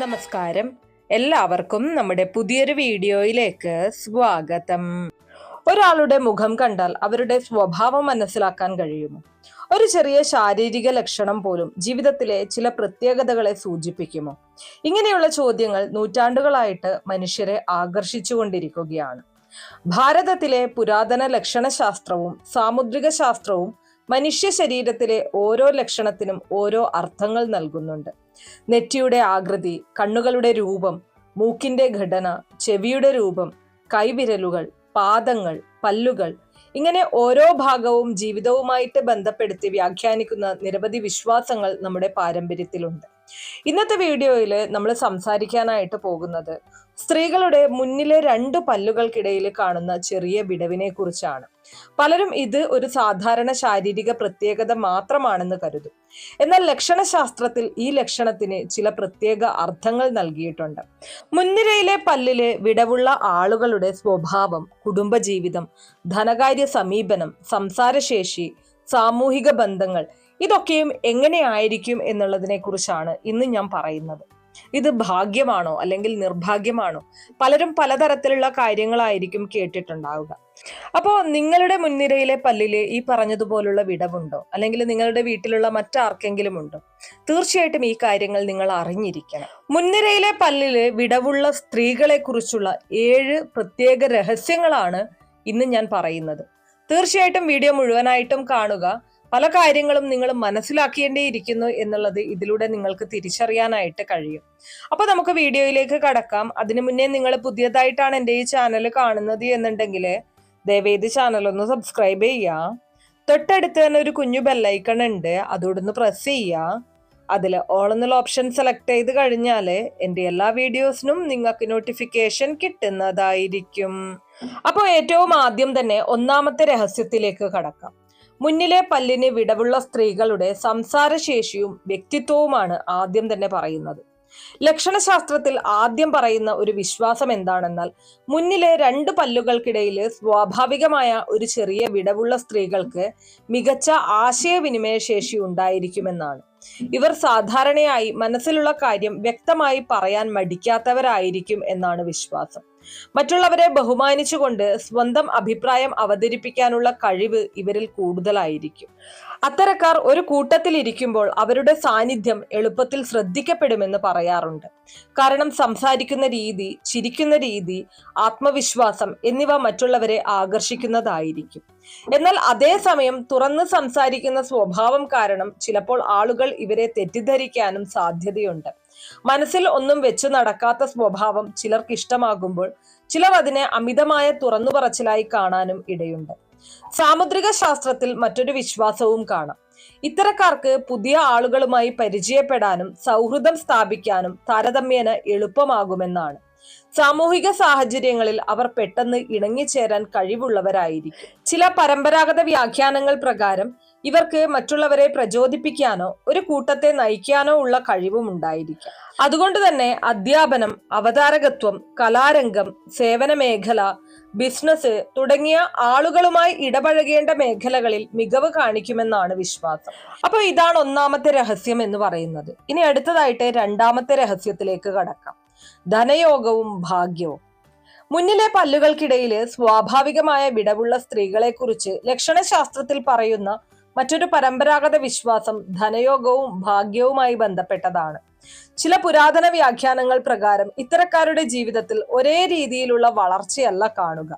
നമസ്കാരം. എല്ലാവർക്കും നമ്മുടെ പുതിയൊരു വീഡിയോയിലേക്ക് സ്വാഗതം. ഒരാളുടെ മുഖം കണ്ടാൽ അവരുടെ സ്വഭാവം മനസ്സിലാക്കാൻ കഴിയുമോ? ഒരു ചെറിയ ശാരീരിക ലക്ഷണം പോലും ജീവിതത്തിലെ ചില പ്രത്യേകതകളെ സൂചിപ്പിക്കുമോ? ഇങ്ങനെയുള്ള ചോദ്യങ്ങൾ നൂറ്റാണ്ടുകളായിട്ട് മനുഷ്യരെ ആകർഷിച്ചുകൊണ്ടിരിക്കുകയാണ്. ഭാരതത്തിലെ പുരാതന ലക്ഷണശാസ്ത്രവും സാമുദ്രിക ശാസ്ത്രവും മനുഷ്യ ശരീരത്തിലെ ഓരോ ലക്ഷണത്തിനും ഓരോ അർത്ഥങ്ങൾ നൽകുന്നുണ്ട്. നെറ്റിയുടെ ആകൃതി, കണ്ണുകളുടെ രൂപം, മൂക്കിന്റെ ഘടന, ചെവിയുടെ രൂപം, കൈവിരലുകൾ, പാദങ്ങൾ, പല്ലുകൾ, ഇങ്ങനെ ഓരോ ഭാഗവും ജീവിതവുമായിട്ട് ബന്ധപ്പെടുത്തി വ്യാഖ്യാനിക്കുന്ന നിരവധി വിശ്വാസങ്ങൾ നമ്മുടെ പാരമ്പര്യത്തിലുണ്ട്. ഇന്നത്തെ വീഡിയോയിൽ നമ്മൾ സംസാരിക്കാനായിട്ട് പോകുന്നത് സ്ത്രീകളുടെ മുന്നിലെ 2 പല്ലുകൾക്കിടയിൽ കാണുന്ന ചെറിയ വിടവിനെ കുറിച്ചാണ്. പലരും ഇത് ഒരു സാധാരണ ശാരീരിക പ്രത്യേകത മാത്രമാണെന്ന് കരുതും. എന്നാൽ ലക്ഷണശാസ്ത്രത്തിൽ ഈ ലക്ഷണത്തിന് ചില പ്രത്യേക അർത്ഥങ്ങൾ നൽകിയിട്ടുണ്ട്. മുൻനിരയിലെ പല്ലിലെ വിടവുള്ള ആളുകളുടെ സ്വഭാവം, കുടുംബജീവിതം, ധനകാര്യ സമീപനം, സംസാരശേഷി, സാമൂഹിക ബന്ധങ്ങൾ, ഇതൊക്കെയും എങ്ങനെയായിരിക്കും എന്നുള്ളതിനെ കുറിച്ചാണ് ഇന്ന് ഞാൻ പറയുന്നത്. ഇത് ഭാഗ്യമാണോ അല്ലെങ്കിൽ നിർഭാഗ്യമാണോ? പലരും പലതരത്തിലുള്ള കാര്യങ്ങളായിരിക്കും കേട്ടിട്ടുണ്ടാവുക. അപ്പോൾ നിങ്ങളുടെ മുൻനിരയിലെ പല്ലില് ഈ പറഞ്ഞതുപോലുള്ള വിടവുണ്ടോ? അല്ലെങ്കിൽ നിങ്ങളുടെ വീട്ടിലുള്ള മറ്റാർക്കെങ്കിലും ഉണ്ടോ? തീർച്ചയായിട്ടും ഈ കാര്യങ്ങൾ നിങ്ങൾ അറിഞ്ഞിരിക്കണം. മുൻനിരയിലെ പല്ലില് വിടവുള്ള സ്ത്രീകളെ കുറിച്ചുള്ള 7 പ്രത്യേക രഹസ്യങ്ങളാണ് ഇന്ന് ഞാൻ പറയുന്നത്. തീർച്ചയായിട്ടും വീഡിയോ മുഴുവനായിട്ടും കാണുക. പല കാര്യങ്ങളും നിങ്ങൾ മനസ്സിലാക്കേണ്ടിയിരിക്കുന്നു എന്നുള്ളത് ഇതിലൂടെ നിങ്ങൾക്ക് തിരിച്ചറിയാനായിട്ട് കഴിയും. അപ്പൊ നമുക്ക് വീഡിയോയിലേക്ക് കടക്കാം. അതിനു മുന്നേ നിങ്ങൾ പുതിയതായിട്ടാണ് എൻ്റെ ഈ ചാനൽ കാണുന്നത് എന്നുണ്ടെങ്കിൽ ദയവേത് ചാനൽ ഒന്ന് സബ്സ്ക്രൈബ് ചെയ്യുക. തൊട്ടടുത്ത് തന്നെ ഒരു കുഞ്ഞു ബെല്ലൈക്കൺ ഉണ്ട്, അതോടൊന്ന് പ്രസ് ചെയ്യുക. അതിൽ ഓൾ എന്നുള്ള ഓപ്ഷൻ സെലക്ട് ചെയ്ത് കഴിഞ്ഞാൽ എൻ്റെ എല്ലാ വീഡിയോസിനും നിങ്ങൾക്ക് നോട്ടിഫിക്കേഷൻ കിട്ടുന്നതായിരിക്കും. അപ്പോൾ ഏറ്റവും ആദ്യം തന്നെ ഒന്നാമത്തെ രഹസ്യത്തിലേക്ക് കടക്കാം. മുന്നിലെ പല്ലിന് വിടവുള്ള സ്ത്രീകളുടെ സംസാരശേഷിയും വ്യക്തിത്വവുമാണ് ആദ്യം തന്നെ പറയുന്നത്. ലക്ഷണശാസ്ത്രത്തിൽ ആദ്യം പറയുന്ന ഒരു വിശ്വാസം എന്താണെന്നാൽ മുന്നിലെ 2 പല്ലുകൾക്കിടയിൽ സ്വാഭാവികമായ ഒരു ചെറിയ വിടവുള്ള സ്ത്രീകൾക്ക് മികച്ച ആശയവിനിമയ ശേഷി ഉണ്ടായിരിക്കുമെന്നാണ്. ഇവർ സാധാരണയായി മനസ്സിലുള്ള കാര്യം വ്യക്തമായി പറയാൻ മടിക്കാത്തവരായിരിക്കും എന്നാണ് വിശ്വാസം. മറ്റുള്ളവരെ ബഹുമാനിച്ചുകൊണ്ട് സ്വന്തം അഭിപ്രായം അവതരിപ്പിക്കാനുള്ള കഴിവ് ഇവരിൽ കൂടുതലായിരിക്കും. അത്തരക്കാർ ഒരു കൂട്ടത്തിൽ ഇരിക്കുമ്പോൾ അവരുടെ സാന്നിധ്യം എളുപ്പത്തിൽ ശ്രദ്ധിക്കപ്പെടുമെന്ന് പറയാറുണ്ട്. കാരണം സംസാരിക്കുന്ന രീതി, ചിരിക്കുന്ന രീതി, ആത്മവിശ്വാസം എന്നിവ മറ്റുള്ളവരെ ആകർഷിക്കുന്നതായിരിക്കും. എന്നാൽ അതേസമയം തുറന്ന് സംസാരിക്കുന്ന സ്വഭാവം കാരണം ചിലപ്പോൾ ആളുകൾ ഇവരെ തെറ്റിദ്ധരിക്കാനും സാധ്യതയുണ്ട്. മനസ്സിൽ ഒന്നും വെച്ചു നടക്കാത്ത സ്വഭാവം ചിലർക്ക് ഇഷ്ടമാകുമ്പോൾ ചിലർ അതിനെ അമിതമായ തുറന്നു പറച്ചിലായി കാണാനും ഇടയുണ്ട്. സാമുദ്രിക ശാസ്ത്രത്തിൽ മറ്റൊരു വിശ്വാസവും കാണാം. ഇത്തരക്കാർക്ക് പുതിയ ആളുകളുമായി പരിചയപ്പെടാനും സൗഹൃദം സ്ഥാപിക്കാനും താരതമ്യേന എളുപ്പമാകുമെന്നാണ്. സാമൂഹിക സാഹചര്യങ്ങളിൽ അവർ പെട്ടെന്ന് ഇണങ്ങിച്ചേരാൻ കഴിവുള്ളവരായിരിക്കും. ചില പരമ്പരാഗത വ്യാഖ്യാനങ്ങൾ പ്രകാരം ഇവർക്ക് മറ്റുള്ളവരെ പ്രചോദിപ്പിക്കാനോ ഒരു കൂട്ടത്തെ നയിക്കാനോ ഉള്ള കഴിവും ഉണ്ടായിരിക്കും. അതുകൊണ്ട് തന്നെ അധ്യാപനം, അവതാരകത്വം, കലാരംഗം, സേവന മേഖല, ബിസിനസ് തുടങ്ങിയ ആളുകളുമായി ഇടപഴകേണ്ട മേഖലകളിൽ മികവ് കാണിക്കുമെന്നാണ് വിശ്വാസം. അപ്പൊ ഇതാണ് ഒന്നാമത്തെ രഹസ്യം എന്ന് പറയുന്നത്. ഇനി അടുത്തതായിട്ട് രണ്ടാമത്തെ രഹസ്യത്തിലേക്ക് കടക്കാം. ധനയോഗവും ഭാഗ്യവും. മുന്നിലെ പല്ലുകൾക്കിടയിൽ സ്വാഭാവികമായ വിടവുള്ള സ്ത്രീകളെ കുറിച്ച് ലക്ഷണശാസ്ത്രത്തിൽ പറയുന്ന മറ്റൊരു പരമ്പരാഗത വിശ്വാസം ധനയോഗവും ഭാഗ്യവുമായി ബന്ധപ്പെട്ടതാണ്. ചില പുരാതന വ്യാഖ്യാനങ്ങൾ പ്രകാരം ഇത്തരക്കാരുടെ ജീവിതത്തിൽ ഒരേ രീതിയിലുള്ള വളർച്ചയല്ല കാണുക.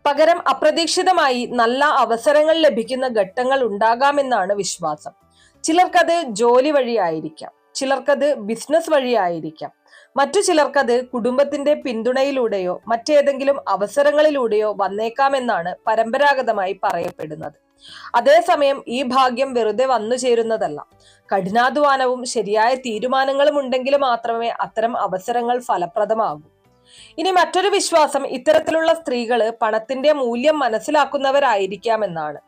പകരം അപ്രതീക്ഷിതമായി നല്ല അവസരങ്ങൾ ലഭിക്കുന്ന ഘട്ടങ്ങൾ ഉണ്ടാകാമെന്നാണ് വിശ്വാസം. ചിലർക്കത് ജോലി വഴിയായിരിക്കാം, ചിലർക്കത് ബിസിനസ് വഴിയായിരിക്കാം, മറ്റു ചിലർക്കത് കുടുംബത്തിന്റെ പിന്തുണയിലൂടെയോ മറ്റേതെങ്കിലും അവസരങ്ങളിലൂടെയോ വന്നേക്കാമെന്നാണ് പരമ്പരാഗതമായി പറയപ്പെടുന്നത്. അതേസമയം ഈ ഭാഗ്യം വെറുതെ വന്നു ചേരുന്നതല്ല. കഠിനാധ്വാനവും ശരിയായ തീരുമാനങ്ങളും ഉണ്ടെങ്കിൽ മാത്രമേ അത്തരം അവസരങ്ങൾ ഫലപ്രദമാകൂ. ഇനി മറ്റൊരു വിശ്വാസം ഇത്തരത്തിലുള്ള സ്ത്രീകള് പണത്തിന്റെ മൂല്യം മനസ്സിലാക്കുന്നവരായിരിക്കാമെന്നാണ്.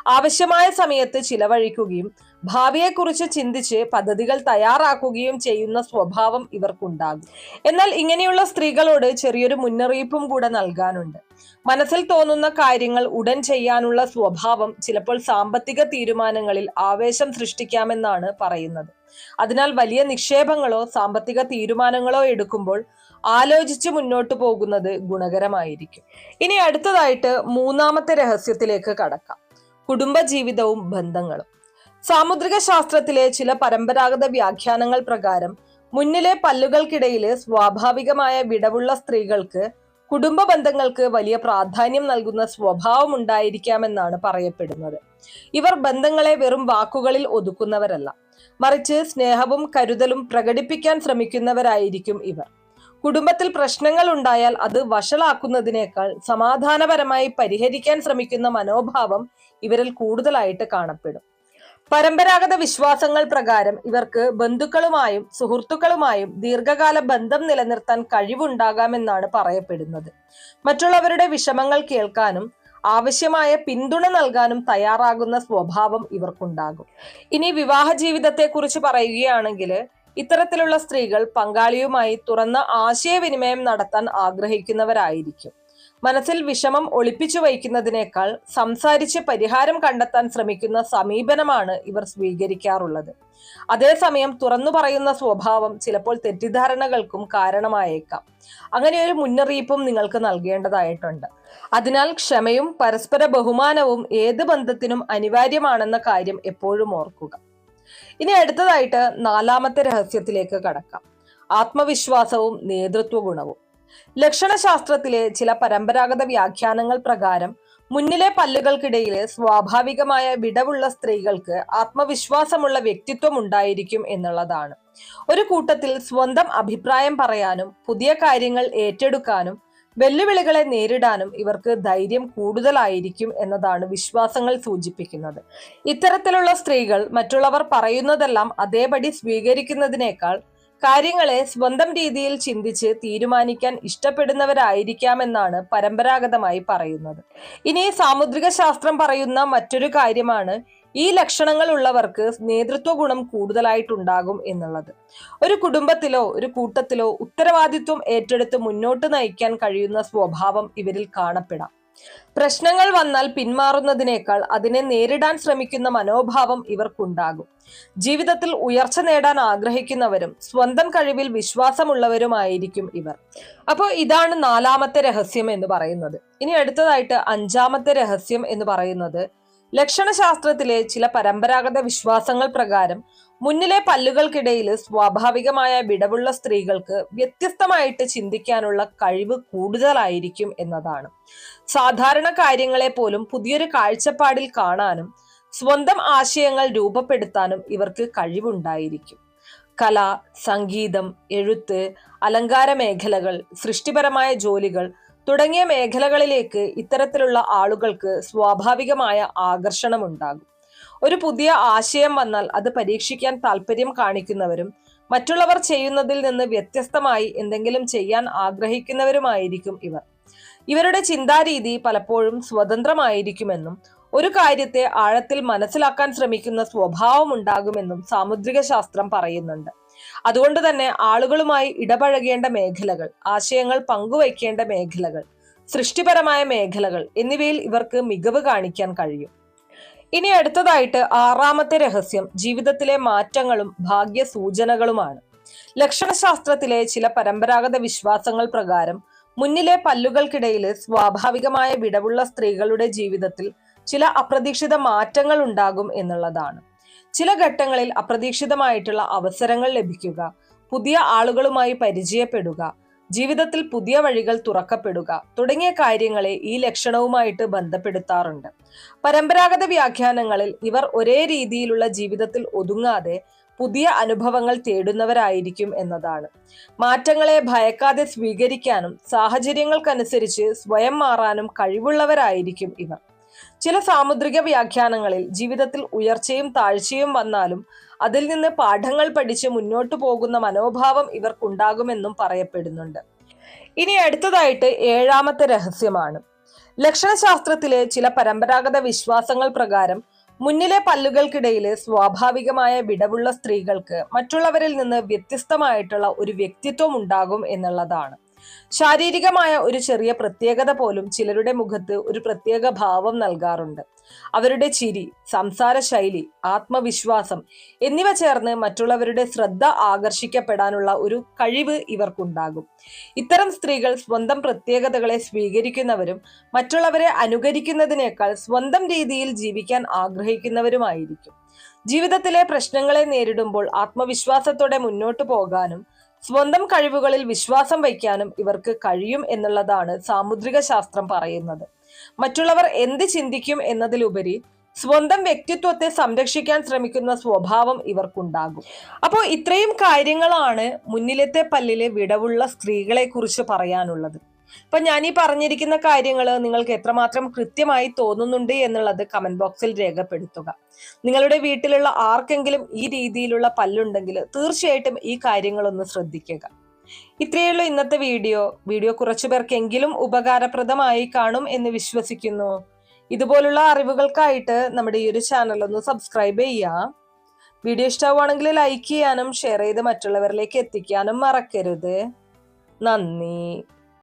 ആവശ്യമായ സമയത്ത് ചിലവഴിക്കുകയും ഭാവിയെക്കുറിച്ച് ചിന്തിച്ച് പദ്ധതികൾ തയ്യാറാക്കുകയും ചെയ്യുന്ന സ്വഭാവം ഇവർക്കുണ്ടാകും. എന്നാൽ ഇങ്ങനെയുള്ള സ്ത്രീകളോട് ചെറിയൊരു മുന്നറിയിപ്പും കൂടെ നൽകാനുണ്ട്. മനസ്സിൽ തോന്നുന്ന കാര്യങ്ങൾ ഉടൻ ചെയ്യാനുള്ള സ്വഭാവം ചിലപ്പോൾ സാമ്പത്തിക തീരുമാനങ്ങളിൽ ആവേശം സൃഷ്ടിക്കാമെന്നാണ് പറയുന്നത്. അതിനാൽ വലിയ നിക്ഷേപങ്ങളോ സാമ്പത്തിക തീരുമാനങ്ങളോ എടുക്കുമ്പോൾ ആലോചിച്ച് മുന്നോട്ട് പോകുന്നത് ഗുണകരമായിരിക്കും. ഇനി അടുത്തതായിട്ട് മൂന്നാമത്തെ രഹസ്യത്തിലേക്ക് കടക്കാം. കുടുംബജീവിതവും ബന്ധങ്ങളും. സാമുദ്രിക ശാസ്ത്രത്തിലെ ചില പരമ്പരാഗത വ്യാഖ്യാനങ്ങൾ പ്രകാരം മുന്നിലെ പല്ലുകൾക്കിടയിൽ സ്വാഭാവികമായ വിടവുള്ള സ്ത്രീകൾക്ക് കുടുംബ ബന്ധങ്ങൾക്ക് വലിയ പ്രാധാന്യം നൽകുന്ന സ്വഭാവം ഉണ്ടായിരിക്കാമെന്നാണ് പറയപ്പെടുന്നത്. ഇവർ ബന്ധങ്ങളെ വെറും വാക്കുകളിൽ ഒതുക്കുന്നവരല്ല, മറിച്ച് സ്നേഹവും കരുതലും പ്രകടിപ്പിക്കാൻ ശ്രമിക്കുന്നവരായിരിക്കും ഇവർ. കുടുംബത്തിൽ പ്രശ്നങ്ങൾ ഉണ്ടായാൽ അത് വഷളാക്കുന്നതിനേക്കാൾ സമാധാനപരമായി പരിഹരിക്കാൻ ശ്രമിക്കുന്ന മനോഭാവം ഇവരിൽ കൂടുതലായിട്ട് കാണപ്പെടും. പരമ്പരാഗത വിശ്വാസങ്ങൾ പ്രകാരം ഇവർക്ക് ബന്ധുക്കളുമായും സുഹൃത്തുക്കളുമായും ദീർഘകാല ബന്ധം നിലനിർത്താൻ കഴിവുണ്ടാകാമെന്നാണ് പറയപ്പെടുന്നത്. മറ്റുള്ളവരുടെ വിഷമങ്ങൾ കേൾക്കാനും ആവശ്യമായ പിന്തുണ നൽകാനും തയ്യാറാകുന്ന സ്വഭാവം ഇവർക്കുണ്ടാകും. ഇനി വിവാഹ ജീവിതത്തെ കുറിച്ച് പറയുകയാണെങ്കിൽ ഇത്തരത്തിലുള്ള സ്ത്രീകൾ പങ്കാളിയുമായി തുറന്ന ആശയവിനിമയം നടത്താൻ ആഗ്രഹിക്കുന്നവരായിരിക്കും. മനസ്സിൽ വിഷമം ഒളിപ്പിച്ചു വയ്ക്കുന്നതിനേക്കാൾ സംസാരിച്ച് പരിഹാരം കണ്ടെത്താൻ ശ്രമിക്കുന്ന സമീപനമാണ് ഇവർ സ്വീകരിക്കാറുള്ളത്. അതേസമയം തുറന്നു പറയുന്ന സ്വഭാവം ചിലപ്പോൾ തെറ്റിദ്ധാരണകൾക്കും കാരണമായേക്കാം. അങ്ങനെ ഒരു മുന്നറിയിപ്പും നിങ്ങൾക്ക് നൽകേണ്ടതായിട്ടുണ്ട്. അതിനാൽ ക്ഷമയും പരസ്പര ബഹുമാനവും ഏത് ബന്ധത്തിനും അനിവാര്യമാണെന്ന കാര്യം എപ്പോഴും ഓർക്കുക. ഇനി അടുത്തതായിട്ട് നാലാമത്തെ രഹസ്യത്തിലേക്ക് കടക്കാം. ആത്മവിശ്വാസവും നേതൃത്വ ഗുണവും. ലക്ഷണശാസ്ത്രത്തിലെ ചില പരമ്പരാഗത വ്യാഖ്യാനങ്ങൾ പ്രകാരം മുന്നിലെ പല്ലുകൾക്കിടയിൽ സ്വാഭാവികമായ വിടവുള്ള സ്ത്രീകൾക്ക് ആത്മവിശ്വാസമുള്ള വ്യക്തിത്വം ഉണ്ടായിരിക്കും എന്നുള്ളതാണ്. ഒരു കൂട്ടത്തിൽ സ്വന്തം അഭിപ്രായം പറയാനും പുതിയ കാര്യങ്ങൾ ഏറ്റെടുക്കാനും വെല്ലുവിളികളെ നേരിടാനും ഇവർക്ക് ധൈര്യം കൂടുതലായിരിക്കും എന്നതാണ് വിശ്വാസങ്ങൾ സൂചിപ്പിക്കുന്നത്. ഇത്തരത്തിലുള്ള സ്ത്രീകൾ മറ്റുള്ളവർ പറയുന്നതെല്ലാം അതേപടി സ്വീകരിക്കുന്നതിനേക്കാൾ കാര്യങ്ങളെ സ്വന്തം രീതിയിൽ ചിന്തിച്ച് തീരുമാനിക്കാൻ ഇഷ്ടപ്പെടുന്നവരായിരിക്കാമെന്നാണ് പരമ്പരാഗതമായി പറയുന്നത്. ഇനി സാമുദ്രിക ശാസ്ത്രം പറയുന്ന മറ്റൊരു കാര്യമാണ് ഈ ലക്ഷണങ്ങൾ ഉള്ളവർക്ക് നേതൃത്വ ഗുണം കൂടുതലായിട്ടുണ്ടാകും എന്നുള്ളത്. ഒരു കുടുംബത്തിലോ ഒരു കൂട്ടത്തിലോ ഉത്തരവാദിത്വം ഏറ്റെടുത്ത് മുന്നോട്ട് നയിക്കാൻ കഴിയുന്ന സ്വഭാവം ഇവരിൽ കാണപ്പെടാം. പ്രശ്നങ്ങൾ വന്നാൽ പിന്മാറുന്നതിനേക്കാൾ അതിനെ നേരിടാൻ ശ്രമിക്കുന്ന മനോഭാവം ഇവർക്കുണ്ടാകും. ജീവിതത്തിൽ ഉയർച്ച നേടാൻ ആഗ്രഹിക്കുന്നവരും സ്വന്തം കഴിവിൽ വിശ്വാസമുള്ളവരുമായിരിക്കും ഇവർ. അപ്പോൾ ഇതാണ് നാലാമത്തെ രഹസ്യം എന്ന് പറയുന്നത്. ഇനി അടുത്തതായിട്ട് അഞ്ചാമത്തെ രഹസ്യം എന്ന് പറയുന്നത് ലക്ഷണശാസ്ത്രത്തിലെ ചില പരമ്പരാഗത വിശ്വാസങ്ങൾ പ്രകാരം മുന്നിലെ പല്ലുകൾക്കിടയിൽ സ്വാഭാവികമായ വിടവുള്ള സ്ത്രീകൾക്ക് വ്യത്യസ്തമായിട്ട് ചിന്തിക്കാനുള്ള കഴിവ് കൂടുതലായിരിക്കും എന്നതാണ്. സാധാരണ കാര്യങ്ങളെ പോലും പുതിയൊരു കാഴ്ചപ്പാടിൽ കാണാനും സ്വന്തം ആശയങ്ങൾ രൂപപ്പെടുത്താനും ഇവർക്ക് കഴിവുണ്ടായിരിക്കും. കല, സംഗീതം, എഴുത്ത്, അലങ്കാര മേഖലകൾ, സൃഷ്ടിപരമായ ജോലികൾ തുടങ്ങിയ മേഖലകളിലേക്ക് ഇത്തരത്തിലുള്ള ആളുകൾക്ക് സ്വാഭാവികമായ ആകർഷണമുണ്ടാകും. ഒരു പുതിയ ആശയം വന്നാൽ അത് പരീക്ഷിക്കാൻ താല്പര്യം കാണിക്കുന്നവരും മറ്റുള്ളവർ ചെയ്യുന്നതിൽ നിന്ന് വ്യത്യസ്തമായി എന്തെങ്കിലും ചെയ്യാൻ ആഗ്രഹിക്കുന്നവരുമായിരിക്കും ഇവർ. ഇവരുടെ ചിന്താരീതി പലപ്പോഴും സ്വതന്ത്രമായിരിക്കുമെന്നും ഒരു കാര്യത്തെ ആഴത്തിൽ മനസ്സിലാക്കാൻ ശ്രമിക്കുന്ന സ്വഭാവം ഉണ്ടാകുമെന്നും സാമുദ്രിക ശാസ്ത്രം പറയുന്നുണ്ട്. അതുകൊണ്ട് തന്നെ ആളുകളുമായി ഇടപഴകേണ്ട മേഖലകൾ, ആശയങ്ങൾ പങ്കുവയ്ക്കേണ്ട മേഖലകൾ, സൃഷ്ടിപരമായ മേഖലകൾ എന്നിവയിൽ ഇവർക്ക് മികവ് കാണിക്കാൻ കഴിയും. ഇനി അടുത്തതായിട്ട് ആറാമത്തെ രഹസ്യം ജീവിതത്തിലെ മാറ്റങ്ങളും ഭാഗ്യ സൂചനകളുമാണ്. ലക്ഷണശാസ്ത്രത്തിലെ ചില പരമ്പരാഗത വിശ്വാസങ്ങൾ പ്രകാരം മുന്നിലെ പല്ലുകൾക്കിടയിൽ സ്വാഭാവികമായ വിടവുള്ള സ്ത്രീകളുടെ ജീവിതത്തിൽ ചില അപ്രതീക്ഷിത മാറ്റങ്ങൾ ഉണ്ടാകും എന്നുള്ളതാണ്. ചില ഘട്ടങ്ങളിൽ അപ്രതീക്ഷിതമായിട്ടുള്ള അവസരങ്ങൾ ലഭിക്കുക, പുതിയ ആളുകളുമായി പരിചയപ്പെടുക, ജീവിതത്തിൽ പുതിയ വഴികൾ തുറക്കപ്പെടുക തുടങ്ങിയ കാര്യങ്ങളെ ഈ ലക്ഷണവുമായിട്ട് ബന്ധപ്പെടുത്താറുണ്ട്. പരമ്പരാഗത വ്യാഖ്യാനങ്ങളിൽ ഇവർ ഒരേ രീതിയിലുള്ള ജീവിതത്തിൽ ഒതുങ്ങാതെ പുതിയ അനുഭവങ്ങൾ തേടുന്നവരായിരിക്കും എന്നതാണ്. മാറ്റങ്ങളെ ഭയക്കാതെ സ്വീകരിക്കാനും സാഹചര്യങ്ങൾക്കനുസരിച്ച് സ്വയം മാറാനും കഴിവുള്ളവരായിരിക്കും ഇവർ. ചില സാമുദ്രിക വ്യാഖ്യാനങ്ങളിൽ ജീവിതത്തിൽ ഉയർച്ചയും താഴ്ചയും വന്നാലും അതിൽ നിന്ന് പാഠങ്ങൾ പഠിച്ച് മുന്നോട്ടു പോകുന്ന മനോഭാവം ഇവർക്കുണ്ടാകുമെന്നും പറയപ്പെടുന്നുണ്ട്. ഇനി അടുത്തതായിട്ട് ഏഴാമത്തെ രഹസ്യമാണ് ലക്ഷണശാസ്ത്രത്തിലെ ചില പരമ്പരാഗത വിശ്വാസങ്ങൾ പ്രകാരം മുന്നിലെ പല്ലുകൾക്കിടയില് സ്വാഭാവികമായ വിടവുള്ള സ്ത്രീകൾക്ക് മറ്റുള്ളവരിൽ നിന്ന് വ്യത്യസ്തമായിട്ടുള്ള ഒരു വ്യക്തിത്വം ഉണ്ടാകും എന്നുള്ളതാണ്. ശാരീരികമായ ഒരു ചെറിയ പ്രത്യേകത പോലും ചിലരുടെ മുഖത്ത് ഒരു പ്രത്യേക ഭാവം നൽകാറുണ്ട്. അവരുടെ ചിരി, സംസാര ശൈലി, ആത്മവിശ്വാസം എന്നിവ ചേർന്ന് മറ്റുള്ളവരുടെ ശ്രദ്ധ ആകർഷിക്കപ്പെടാനുള്ള ഒരു കഴിവ് ഇവർക്കുണ്ടാകും. ഇത്തരം സ്ത്രീകൾ സ്വന്തം പ്രത്യേകതകളെ സ്വീകരിക്കുന്നവരും മറ്റുള്ളവരെ അനുകരിക്കുന്നതിനേക്കാൾ സ്വന്തം രീതിയിൽ ജീവിക്കാൻ ആഗ്രഹിക്കുന്നവരുമായിരിക്കും. ജീവിതത്തിലെ പ്രശ്നങ്ങളെ നേരിടുമ്പോൾ ആത്മവിശ്വാസത്തോടെ മുന്നോട്ടു പോകാനും സ്വന്തം കഴിവുകളിൽ വിശ്വാസം വയ്ക്കാനും ഇവർക്ക് കഴിയും എന്നുള്ളതാണ് സാമുദ്രിക ശാസ്ത്രം പറയുന്നത്. മറ്റുള്ളവർ എന്ത് ചിന്തിക്കും എന്നതിലുപരി സ്വന്തം വ്യക്തിത്വത്തെ സംരക്ഷിക്കാൻ ശ്രമിക്കുന്ന സ്വഭാവം ഇവർക്കുണ്ടാകും. അപ്പോൾ ഇത്രയും കാര്യങ്ങളാണ് മുന്നിലത്തെ പല്ലിലെ വിടവുള്ള സ്ത്രീകളെ കുറിച്ച് പറയാനുള്ളത്. അപ്പൊ ഞാൻ ഈ പറഞ്ഞിരിക്കുന്ന കാര്യങ്ങൾ നിങ്ങൾക്ക് എത്രമാത്രം കൃത്യമായി തോന്നുന്നുണ്ട് എന്നുള്ളത് കമന്റ് ബോക്സിൽ രേഖപ്പെടുത്തുക. നിങ്ങളുടെ വീട്ടിലുള്ള ആർക്കെങ്കിലും ഈ രീതിയിലുള്ള പല്ലുണ്ടെങ്കിൽ തീർച്ചയായിട്ടും ഈ കാര്യങ്ങളൊന്ന് ശ്രദ്ധിക്കുക. ഇത്രയുള്ള ഇന്നത്തെ വീഡിയോ കുറച്ചു പേർക്കെങ്കിലും ഉപകാരപ്രദമായി കാണും എന്ന് വിശ്വസിക്കുന്നു. ഇതുപോലുള്ള അറിവുകൾക്കായിട്ട് നമ്മുടെ ഈ ഒരു ചാനൽ ഒന്ന് സബ്സ്ക്രൈബ് ചെയ്യുക. വീഡിയോ ഇഷ്ടമാണെങ്കിൽ ലൈക്ക് ചെയ്യാനും ഷെയർ ചെയ്ത് മറ്റുള്ളവരിലേക്ക് എത്തിക്കാനും മറക്കരുത്. നന്ദി.